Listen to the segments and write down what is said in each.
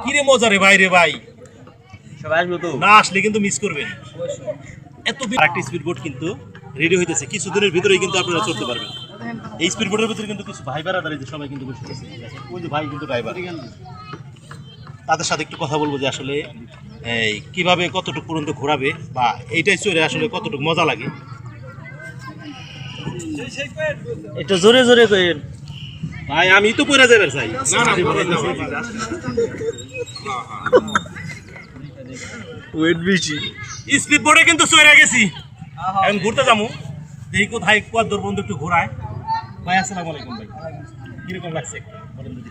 কিরে মজা রে ভাই রে ভাই, সবাই আসবে তো না আসলে কিন্তু মিস করবেন। এত আরেকটা স্পিড বোট কিন্তু রেডি হইতেছে, কিছুদিনের ভিতরেই কিন্তু আপনারা চলতে পারবেন। এই স্পিড বোটের ভিতরে কিন্তু কিছু ভাই বেড়াদার সবাই কিন্তু বসে আছে, ওই যে ভাই কিন্তু ড্রাইভার, তাদের সাথে একটু কথা বলবো যে আসলে এই কিভাবে কতটুকু পর্যন্ত ঘোরাবে বা এইটাই চড়ে আসলে কতটুকু মজা লাগে। একটু জোরে জোরে কইেন ভাই আমি তো পড়ে যাবে চাই ওয়েট বেশি। স্পিড বোটে কিন্তু চড়ে গেছি, এখন ঘুরতে যাবো, দেখি কোথায় কত বন্ধু একটু ঘোরায়। ভাই আসসালামু আলাইকুম ভাই, কিরকম লাগছে বলেন যদি।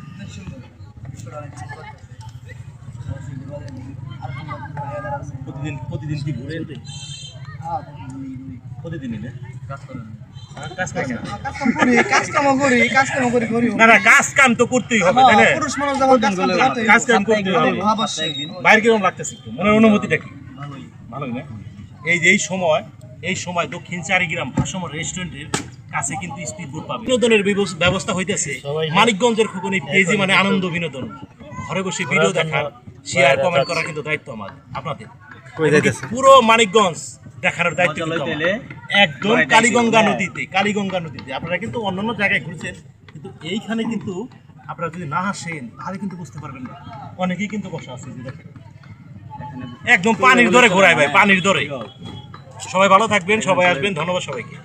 প্রতিদিন কি ঘুরে প্রতিদিনই না কাজ কাম তো করতেই হবে, তাই না? কাজ কাম করতেই হবে। বাইরে কিরকম লাগতেছে একটু মনের অনুভূতিটা কি? ভালোই না? এই সময় দক্ষিণ চারিগ্রাম ভাসমান রেস্টুরেন্টের কাছে কিন্তু স্পিড বোট পাবে। বিনোদনের ব্যবস্থা হইতেছে মানিকগঞ্জের খোকনে পেজি মানে আনন্দ বিনোদন। ঘরে বসে ভিডিও দেখার, শেয়ার কমেন্ট করার কিন্তু দায়িত্ব আপনাদের। পুরো মানিকগঞ্জ দেখার দায়িত্ব একদম কালীগঙ্গা নদীতে। আপনারা কিন্তু অন্যান্য জায়গায় ঘুরছেন, কিন্তু এইখানে কিন্তু আপনারা যদি না আসেন তাহলে কিন্তু বুঝতে পারবেন না। অনেকেই কিন্তু বসা আছে, একদম পানির দরে ঘোরায় ভাই, পানির দরে। সবাই ভালো থাকবেন, সবাই আসবেন, ধন্যবাদ সবাইকে।